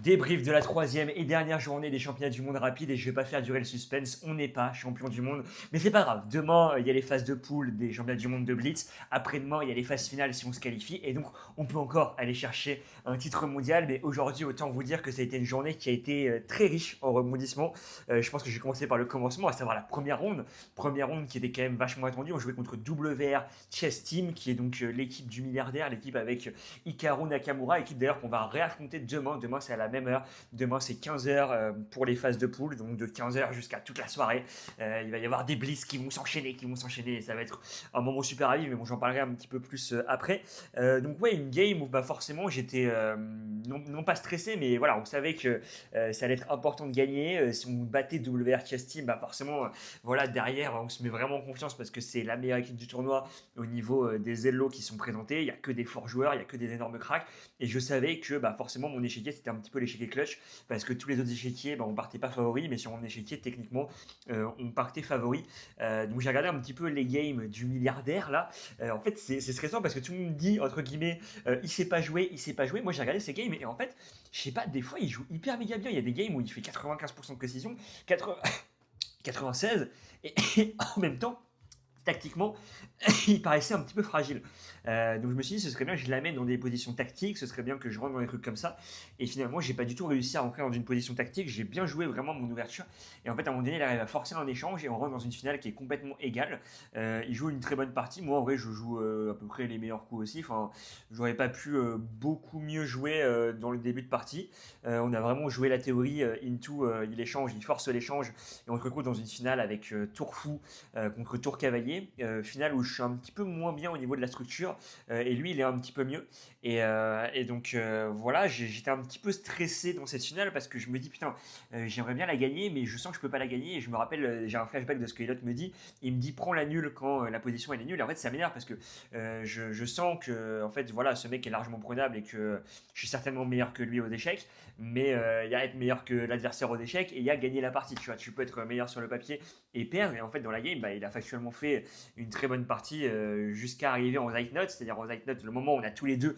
Débrief de la troisième et dernière journée des championnats du monde rapide et je vais pas faire durer le suspense, on n'est pas champion du monde, mais c'est pas grave. Demain, il y a les phases de poule des championnats du monde de Blitz. Après-demain, il y a les phases finales si on se qualifie et donc on peut encore aller chercher un titre mondial. Mais aujourd'hui, autant vous dire que ça a été une journée qui a été très riche en rebondissements. Je pense que je vais commencer par le commencement, à savoir la première ronde qui était quand même vachement attendue. On jouait contre WR Chess Team, qui est donc l'équipe du milliardaire, l'équipe avec Hikaru Nakamura, équipe d'ailleurs qu'on va réaffronter demain. Demain, c'est à la même heure. Demain, c'est 15h pour les phases de poule, donc de 15h jusqu'à toute la soirée. Il va y avoir des blitz qui vont s'enchaîner, et ça va être un moment super à vivre, mais bon, j'en parlerai un petit peu plus après. Donc, ouais, une game où bah, forcément j'étais non pas stressé, mais voilà, on savait que ça allait être important de gagner. Si on battait WR Chess Team, bah forcément, voilà, derrière, on se met vraiment en confiance parce que c'est la meilleure équipe du tournoi au niveau des Hello qui sont présentés. Il n'y a que des forts joueurs, il n'y a que des énormes cracks. Et je savais que bah, forcément mon échiquier c'était un petit peu l'échiquier clutch parce que tous les autres échiquiers bah, on partait pas favori, mais sur mon échiquier techniquement on partait favori. Donc j'ai regardé un petit peu les games du milliardaire là. En fait c'est stressant parce que tout le monde dit entre guillemets il sait pas jouer, il sait pas jouer. Moi j'ai regardé ces games et en fait je sais pas, des fois il joue hyper méga bien. Il y a des games où il fait 95% de précision, 80 96 et en même temps tactiquement, il paraissait un petit peu fragile. Donc je me suis dit, ce serait bien que je l'amène dans des positions tactiques, ce serait bien que je rentre dans des trucs comme ça. Et finalement, j'ai pas du tout réussi à rentrer dans une position tactique. J'ai bien joué vraiment mon ouverture. Et en fait, à un moment donné, il arrive à forcer un échange et on rentre dans une finale qui est complètement égale. Il joue une très bonne partie. Moi, en vrai, je joue à peu près les meilleurs coups aussi. Enfin, j'aurais pas pu beaucoup mieux jouer dans le début de partie. On a vraiment joué la théorie into il échange, il force l'échange. Et on se retrouve dans une finale avec Tour Fou contre Tour Cavalier. Finale où je suis un petit peu moins bien au niveau de la structure et lui il est un petit peu mieux. Et donc voilà, j'étais un petit peu stressé dans cette finale parce que je me dis putain, j'aimerais bien la gagner, mais je sens que je peux pas la gagner. Et je me rappelle, j'ai un flashback de ce que Elliot me dit. Il me dit prends la nulle quand la position elle est nulle. Et en fait, ça m'énerve parce que je sens que en fait, voilà, ce mec est largement prenable et que je suis certainement meilleur que lui aux échecs. Mais il y a être meilleur que l'adversaire aux échecs et il y a gagner la partie. Tu vois, tu peux être meilleur sur le papier et perdre. Et en fait, dans la game, bah, il a factuellement fait une très bonne partie jusqu'à arriver en Zeitnot, c'est-à-dire en Zeitnot, le moment où on a tous les deux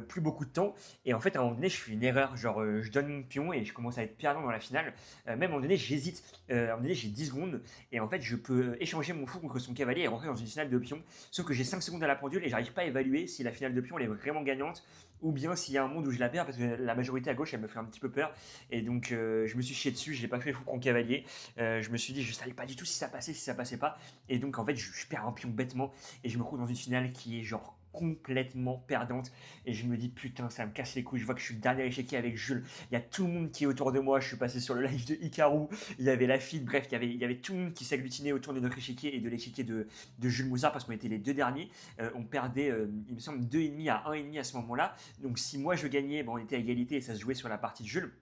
plus beaucoup de temps. Et en fait, à un moment donné, je fais une erreur, genre je donne mon pion et je commence à être perdant dans la finale. Même à un moment donné, j'hésite. À un moment donné, j'ai 10 secondes et en fait, je peux échanger mon fou contre son cavalier et rentrer dans une finale de pion. Sauf que j'ai 5 secondes à la pendule et j'arrive pas à évaluer si la finale de pion elle est vraiment gagnante ou bien s'il y a un monde où je la perds parce que la majorité à gauche elle me fait un petit peu peur. Et donc, je me suis chié dessus, j'ai pas fait le fou contre cavalier. Je me suis dit, je savais pas du tout si ça passait, si ça passait pas. Et donc, en fait, je perds un pion bêtement et je me retrouve dans une finale qui est genre complètement perdante et je me dis putain ça me casse les couilles, je vois que je suis le dernier échiquier avec Jules, il y a tout le monde qui est autour de moi, je suis passé sur le live de Hikaru, il y avait la fille, bref il y avait tout le monde qui s'agglutinait autour de notre échiquier et de l'échiquier de Jules Moussard parce qu'on était les deux derniers. On perdait il me semble 2,5 à 1,5 à ce moment là, donc si moi je gagnais on était à égalité et ça se jouait sur la partie de Jules.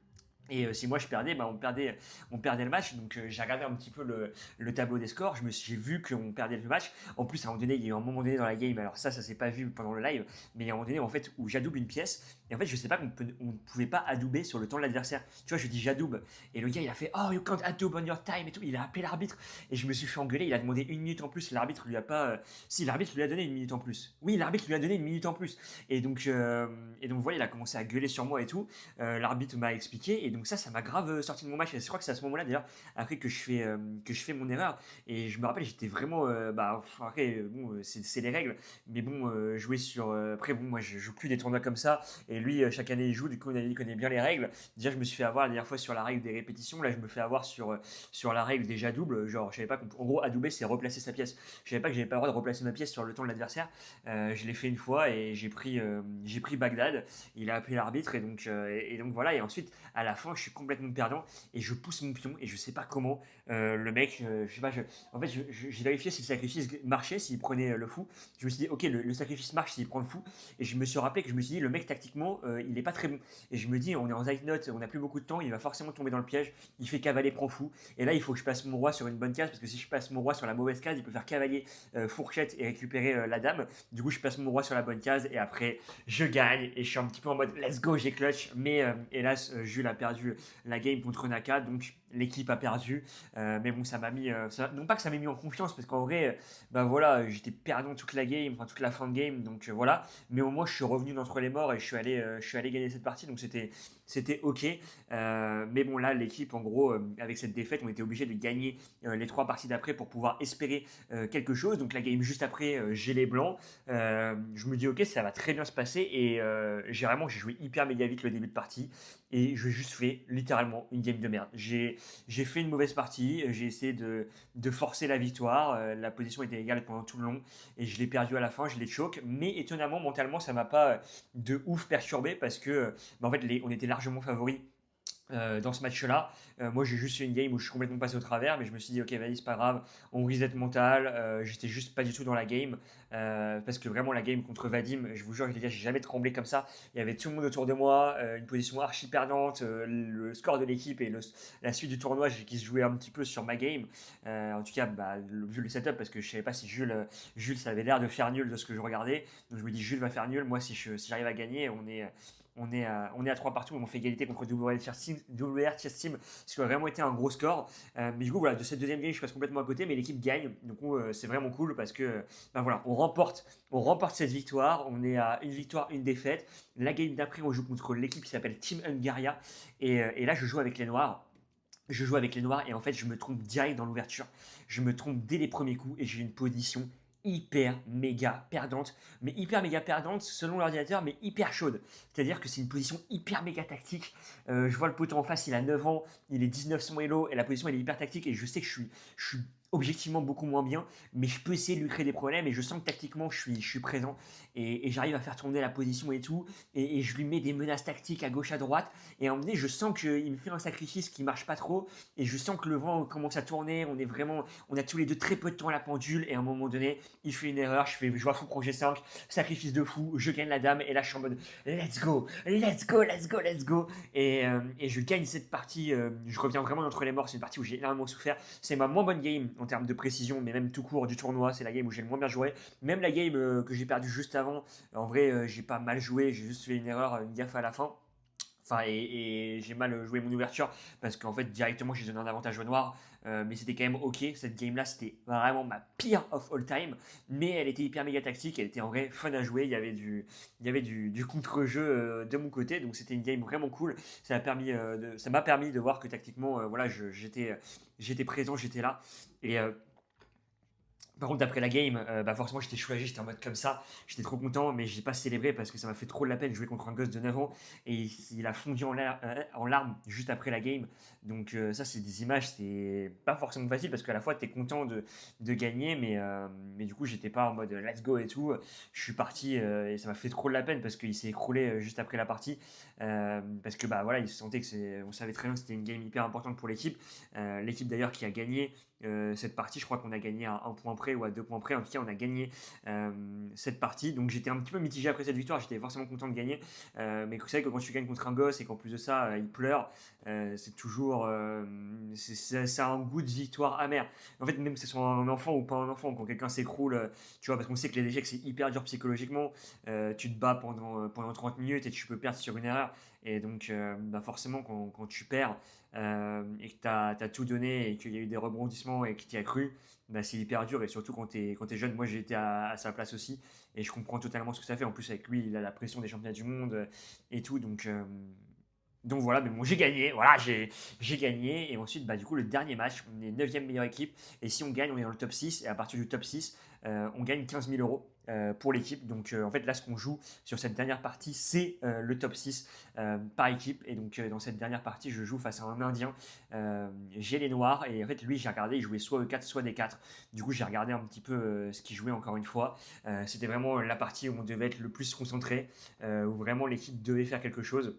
Et si moi je perdais, on perdait le match. Donc j'ai regardé un petit peu le tableau des scores. J'ai vu qu'on perdait le match. En plus, à un moment donné, il y a eu un moment donné dans la game. Alors ça s'est pas vu pendant le live, mais il y a un moment donné en fait où j'adoube une pièce. Et en fait, je sais pas on ne pouvait pas adouber sur le temps de l'adversaire. Tu vois, je dis j'adoube. Et le gars, il a fait oh you can't adoube on your time et tout. Il a appelé l'arbitre et je me suis fait engueuler. Il a demandé une minute en plus. L'arbitre lui a pas. Si l'arbitre lui a donné une minute en plus. Oui, l'arbitre lui a donné une minute en plus. Et donc voilà, il a commencé à gueuler sur moi et tout. L'arbitre m'a expliqué et donc ça m'a grave sorti de mon match et je crois que c'est à ce moment là d'ailleurs après que je fais mon erreur et je me rappelle j'étais vraiment après bon c'est les règles mais bon jouer sur après bon moi je joue plus des tournois comme ça et lui chaque année il joue du coup il connaît bien les règles. Déjà je me suis fait avoir la dernière fois sur la règle des répétitions, là je me fais avoir sur la règle déjà double, genre je savais pas en gros adouber c'est replacer sa pièce, je savais pas que j'avais pas le droit de replacer ma pièce sur le temps de l'adversaire. Je l'ai fait une fois et j'ai pris Bagdad, il a appelé l'arbitre et donc voilà et ensuite à la fin je suis complètement perdant et je pousse mon pion et je sais pas comment le mec je sais pas en fait j'ai vérifié si le sacrifice marchait, s'il prenait le fou. Je me suis dit ok le sacrifice marche s'il prend le fou et je me suis rappelé que je me suis dit le mec tactiquement il est pas très bon et je me dis on est en Zeit Note, on a plus beaucoup de temps, il va forcément tomber dans le piège, il fait cavalier prend fou et là il faut que je passe mon roi sur une bonne case parce que si je passe mon roi sur la mauvaise case il peut faire cavalier fourchette et récupérer la dame. Du coup je passe mon roi sur la bonne case et après je gagne et je suis un petit peu en mode let's go j'ai clutch mais hélas Jules a perdu la game contre Naka, donc l'équipe a perdu. Mais bon, ça m'a mis. Non pas que ça m'a mis en confiance, parce qu'en vrai, bah voilà, j'étais perdant toute la game, enfin toute la fin de game, donc voilà. Mais au moins, je suis revenu d'entre les morts et je suis allé gagner cette partie, donc c'était ok. Mais bon, là, l'équipe, en gros, avec cette défaite, on était obligé de gagner les 3 parties d'après pour pouvoir espérer quelque chose. Donc la game juste après, j'ai les blancs. Je me dis ok, ça va très bien se passer et j'ai joué hyper méga vite le début de partie et je juste fait littéralement une game de merde. J'ai fait une mauvaise partie, j'ai essayé de forcer la victoire, la position était égale pendant tout le long et je l'ai perdu à la fin, je l'ai choke, mais étonnamment mentalement ça m'a pas de ouf perturbé parce que en fait on était largement favoris dans ce match-là. Moi, j'ai juste fait une game où je suis complètement passé au travers, mais je me suis dit, ok, vas-y, c'est pas grave, on risque d'être mental. J'étais juste pas du tout dans la game, parce que vraiment, la game contre Vadim, je vous jure, les gars, j'ai jamais tremblé comme ça. Il y avait tout le monde autour de moi, une position archi perdante, le score de l'équipe et la suite du tournoi qui se jouait un petit peu sur ma game. En tout cas, bah, vu le setup, parce que je savais pas si Jules, ça avait l'air de faire nul de ce que je regardais. Donc je me dis, Jules va faire nul. Moi, si j'arrive à gagner, on est à 3 partout, on fait égalité contre WR Chess Team, ce qui a vraiment été un gros score. Mais du coup, voilà, de cette deuxième game, je passe complètement à côté, mais l'équipe gagne. Donc, c'est vraiment cool parce que, ben voilà, on remporte cette victoire. On est à une victoire, une défaite. La game d'après, on joue contre l'équipe qui s'appelle Team Hungaria. Et là, je joue avec les Noirs. Et en fait, je me trompe direct dans l'ouverture. Je me trompe dès les premiers coups et j'ai une position hyper méga perdante, mais hyper méga perdante selon l'ordinateur, mais hyper chaude. C'est-à-dire que c'est une position hyper méga tactique. Je vois le poteau en face, il a 9 ans, il est 1900 Elo et la position elle est hyper tactique et je sais que je suis objectivement beaucoup moins bien, mais je peux essayer de lui créer des problèmes et je sens que tactiquement je suis présent et j'arrive à faire tourner la position et tout et je lui mets des menaces tactiques à gauche à droite et à un moment donné je sens qu'il me fait un sacrifice qui marche pas trop et je sens que le vent commence à tourner, on a tous les deux très peu de temps à la pendule et à un moment donné il fait une erreur, je vois fou prend G5, sacrifice de fou, je gagne la dame et là je suis en mode let's go, let's go, let's go, let's go et je gagne cette partie, je reviens vraiment entre les morts, c'est une partie où j'ai énormément souffert, c'est ma moins bonne game en termes de précision mais même tout court du tournoi, c'est la game où j'ai le moins bien joué, même la game que j'ai perdue juste avant, en vrai j'ai pas mal joué, j'ai juste fait une erreur, une gaffe à la fin. Enfin, et j'ai mal joué mon ouverture parce qu'en fait, directement, j'ai donné un avantage au noir. Mais c'était quand même ok. Cette game-là, c'était vraiment ma pire of all time. Mais elle était hyper méga tactique. Elle était en vrai fun à jouer. Il y avait du contre-jeu de mon côté. Donc, c'était une game vraiment cool. Ça m'a permis de voir que tactiquement, voilà, j'étais présent, j'étais là. Et par contre, après la game, bah forcément, j'étais soulagé, j'étais en mode comme ça, j'étais trop content, mais j'ai pas célébré parce que ça m'a fait trop de la peine de jouer contre un gosse de 9 ans et il a fondu en larmes juste après la game. Donc, ça, c'est des images, c'est pas forcément facile parce qu'à la fois, t'es content de gagner, mais du coup, j'étais pas en mode let's go et tout. Je suis parti et ça m'a fait trop de la peine parce qu'il s'est écroulé juste après la partie. Parce que, bah voilà, il se sentait on savait très bien que c'était une game hyper importante pour l'équipe. L'équipe d'ailleurs qui a gagné cette partie, je crois qu'on a gagné à 1 point près ou à 2 points près. En tout cas, on a gagné cette partie. Donc j'étais un petit peu mitigé après cette victoire. J'étais forcément content de gagner. Mais c'est vrai que quand tu gagnes contre un gosse et qu'en plus de ça, il pleure, c'est toujours. C'est un goût de victoire amer. En fait, même que ce soit un enfant ou pas un enfant, quand quelqu'un s'écroule, tu vois, parce qu'on sait que les échecs, c'est hyper dur psychologiquement. Tu te bats pendant 30 minutes et tu peux perdre sur une erreur. Et donc, bah forcément, quand tu perds, et que tu as tout donné et qu'il y a eu des rebondissements et que tu y as cru, bah, c'est hyper dur. Et surtout quand tu es jeune, moi j'ai été à sa place aussi et je comprends totalement ce que ça fait. En plus, avec lui, il a la pression des championnats du monde et tout. Donc voilà, mais bon, j'ai gagné, voilà, j'ai gagné. Et ensuite, bah, du coup, le dernier match, on est 9e meilleure équipe. Et si on gagne, on est dans le top 6. Et à partir du top 6, on gagne 15 000 euros pour l'équipe. Donc en fait, là, ce qu'on joue sur cette dernière partie, c'est le top 6 par équipe. Et donc, dans cette dernière partie, je joue face à un Indien. J'ai les Noirs. Et en fait, lui, j'ai regardé, il jouait soit E4, soit D4. Du coup, j'ai regardé un petit peu ce qu'il jouait encore une fois. C'était vraiment la partie où on devait être le plus concentré, où vraiment l'équipe devait faire quelque chose.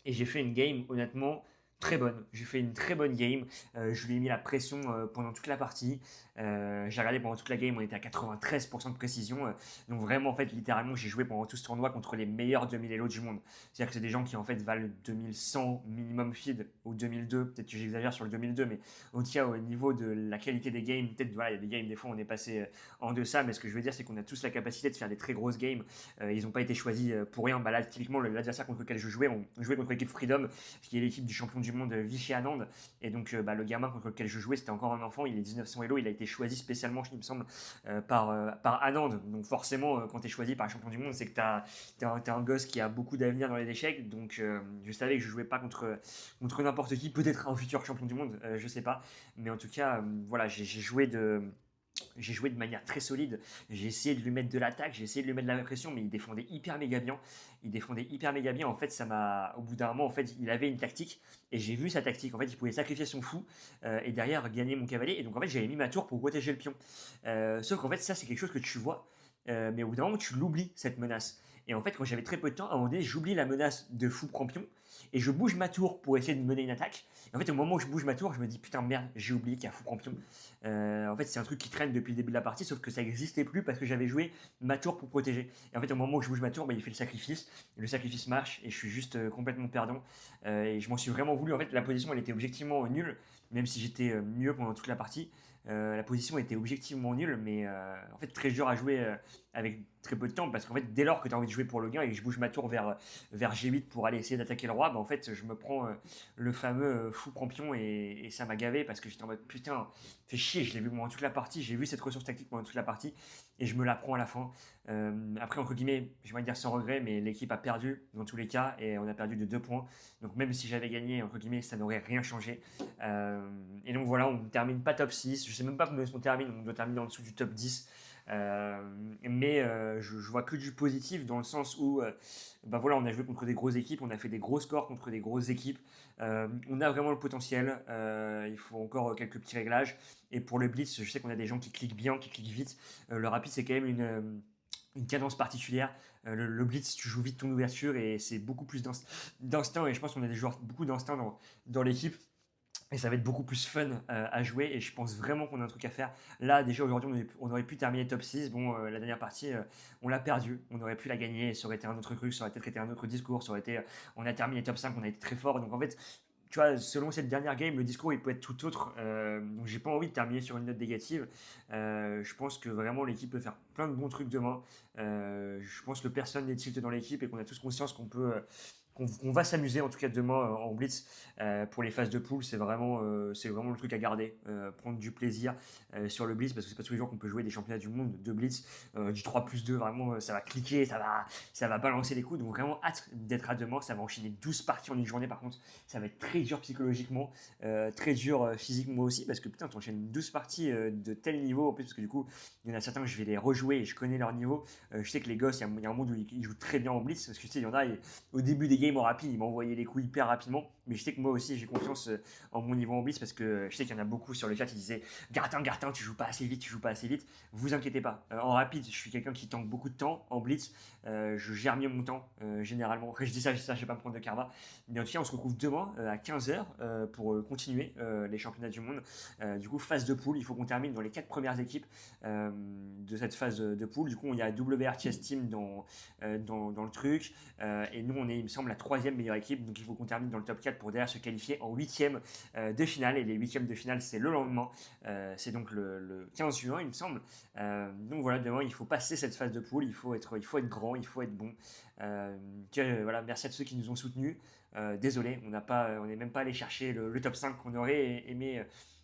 Et j'ai fait une game, honnêtement, très bonne. J'ai fait une très bonne game. Je lui ai mis la pression pendant toute la partie. J'ai regardé pendant toute la game, on était à 93% de précision. Donc vraiment, en fait, littéralement, j'ai joué pendant tout ce tournoi contre les meilleurs 2000 Elo du monde. C'est-à-dire que c'est des gens qui, en fait, valent 2100 minimum feed ou 2002. Peut-être que j'exagère sur le 2002, mais en tout cas, au niveau de la qualité des games, peut-être, voilà, il y a des games, des fois, on est passé en deçà. Mais ce que je veux dire, c'est qu'on a tous la capacité de faire des très grosses games. Ils n'ont pas été choisis pour rien. Bah là, typiquement, l'adversaire contre lequel je jouais, on jouait contre l'équipe Freedom, qui est l'équipe du champion du monde Vichy Anand. Et donc, le gamin contre lequel je jouais, c'était encore un enfant. Il est 1900 Elo. Il a été choisi spécialement, il me semble, par Anand. Donc, forcément, quand tu es choisi par un champion du monde, c'est que t'es un gosse qui a beaucoup d'avenir dans les échecs. Donc, je savais que je jouais pas contre n'importe qui. Peut-être un futur champion du monde, je sais pas. Mais en tout cas, voilà, j'ai joué de manière très solide. J'ai essayé de lui mettre de l'attaque, j'ai essayé de lui mettre de la pression, mais il défendait hyper méga bien. Il défendait hyper méga bien. En fait, au bout d'un moment, en fait, il avait une tactique et j'ai vu sa tactique. En fait, il pouvait sacrifier son fou et derrière gagner mon cavalier. Et donc, en fait, j'avais mis ma tour pour protéger le pion. Sauf qu'en fait, ça, c'est quelque chose que tu vois, mais au bout d'un moment, tu l'oublies, cette menace. Et en fait, quand j'avais très peu de temps, à un moment donné, j'oublie la menace de fou prend pion et je bouge ma tour pour essayer de mener une attaque. Et en fait, au moment où je bouge ma tour, je me dis putain, merde, j'ai oublié qu'il y a fou prend pion. En fait, c'est un truc qui traîne depuis le début de la partie, sauf que ça n'existait plus parce que j'avais joué ma tour pour protéger. Et en fait, au moment où je bouge ma tour, il fait le sacrifice. Et le sacrifice marche et je suis juste complètement perdant. Et je m'en suis vraiment voulu. En fait, la position, elle était objectivement nulle, même si j'étais mieux pendant toute la partie. La position était objectivement nulle, mais en fait, très dur à jouer avec très peu de temps parce qu'en fait, dès lors que tu as envie de jouer pour le gain et que je bouge ma tour vers G8 pour aller essayer d'attaquer le roi, en fait, je me prends le fameux fou crampion et ça m'a gavé parce que j'étais en mode putain, fait chier, je l'ai vu pendant toute la partie, j'ai vu cette ressource tactique pendant toute la partie et je me la prends à la fin. Après, entre guillemets, je vais dire sans regret, mais l'équipe a perdu dans tous les cas et on a perdu de 2 points. Donc, même si j'avais gagné, entre guillemets, ça n'aurait rien changé. Et donc, voilà, on termine pas top 6. Je sais même pas comment on termine, on doit terminer en dessous du top 10. Mais je vois que du positif dans le sens où voilà, on a joué contre des grosses équipes, on a fait des gros scores contre des grosses équipes. On a vraiment le potentiel. Il faut encore quelques petits réglages. Et pour le blitz, je sais qu'on a des gens qui cliquent bien, qui cliquent vite. Le rapide, c'est quand même une cadence particulière. Le blitz, tu joues vite ton ouverture et c'est beaucoup plus d'instinct. Et je pense qu'on a des joueurs beaucoup d'instinct dans l'équipe. Et ça va être beaucoup plus fun à jouer et je pense vraiment qu'on a un truc à faire. Là, déjà aujourd'hui, on aurait pu terminer top 6. Bon, la dernière partie, on l'a perdu. On aurait pu la gagner. Ça aurait été un autre truc, ça aurait peut-être été un autre discours. Ça aurait été, on a terminé top 5, on a été très fort. Donc en fait, tu vois, selon cette dernière game, le discours il peut être tout autre. Donc j'ai pas envie de terminer sur une note négative. Je pense que vraiment l'équipe peut faire plein de bons trucs demain. Je pense que personne n'est tilt dans l'équipe et qu'on a tous conscience qu'on va s'amuser en tout cas demain en blitz pour les phases de poule. C'est vraiment le truc à garder, prendre du plaisir sur le blitz parce que c'est pas tous les jours qu'on peut jouer des championnats du monde de blitz, du 3+2, vraiment ça va cliquer, ça va balancer les coups. Donc vraiment hâte d'être à demain. Ça va enchaîner 12 parties en une journée. Par contre, ça va être très dur psychologiquement, très dur physiquement aussi parce que putain, tu enchaînes 12 parties de tel niveau en plus parce que du coup, il y en a certains que je vais les rejouer et je connais leur niveau. Je sais que les gosses, il y a un monde où ils jouent très bien en blitz parce que tu sais, il y en a au début des games en rapide, ils m'envoyaient les coups hyper rapidement. Mais je sais que moi aussi, j'ai confiance en mon niveau en blitz parce que je sais qu'il y en a beaucoup sur le chat qui disaient Gartin, tu joues pas assez vite, tu joues pas assez vite. Vous inquiétez pas. En rapide, je suis quelqu'un qui tank beaucoup de temps. En blitz, je gère mieux mon temps généralement. Après, je dis ça, je vais pas me prendre de karma. Mais en tout cas, on se retrouve demain à 15h pour continuer les championnats du monde. Du coup, phase de poule, il faut qu'on termine dans les 4 premières équipes de cette phase de poule. Du coup, il y a WRTS Team dans le truc. Et nous, on est, il me semble, la 3e meilleure équipe. Donc, il faut qu'on termine dans le top 4 pour derrière se qualifier en 8e de finale. Et les 8e de finale, c'est le lendemain. C'est donc le 15 juin, il me semble. Donc voilà, demain, il faut passer cette phase de poule. Il faut être grand, il faut être bon. Voilà, merci à tous ceux qui nous ont soutenus. Désolé, on n'est même pas allé chercher le top 5 qu'on aurait aimé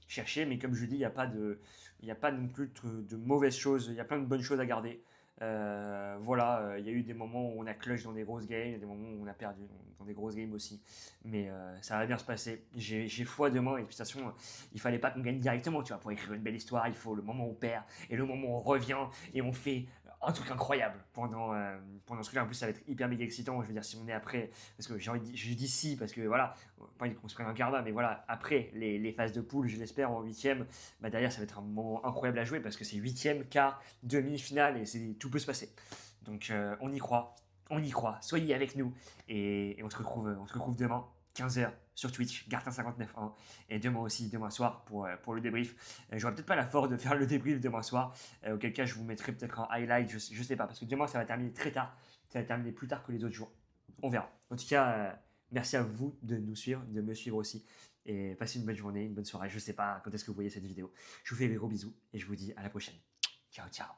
chercher. Mais comme je dis, il n'y a pas non plus de mauvaises choses. Il y a plein de bonnes choses à garder. Voilà, il y a eu des moments où on a clutch dans des grosses games, il y a des moments où on a perdu dans des grosses games aussi. Mais ça va bien se passer. J'ai foi demain et de toute façon, il fallait pas qu'on gagne directement, tu vois, pour écrire une belle histoire. Il faut le moment où on perd et le moment où on revient et on fait un truc incroyable pendant ce truc-là. En plus, ça va être hyper méga excitant. Je veux dire, si on est après, parce que je dis si, parce que voilà, pas qu'on se prenne un karma, mais voilà, après les phases de poule, je l'espère, en 8e, derrière, ça va être un moment incroyable à jouer parce que c'est 8e, quart, demi-finale et tout peut se passer. Donc, on y croit. On y croit. Soyez avec nous et on se retrouve demain, 15h sur Twitch, Gartin591 et demain aussi, demain soir pour le débrief. J'aurai peut-être pas la force de faire le débrief demain soir, auquel cas je vous mettrai peut-être un highlight, je sais pas, parce que demain ça va terminer très tard, ça va terminer plus tard que les autres jours. On verra. En tout cas, merci à vous de nous suivre, de me suivre aussi et passez une bonne journée, une bonne soirée. Je sais pas quand est-ce que vous voyez cette vidéo. Je vous fais des gros bisous et je vous dis à la prochaine. Ciao, ciao.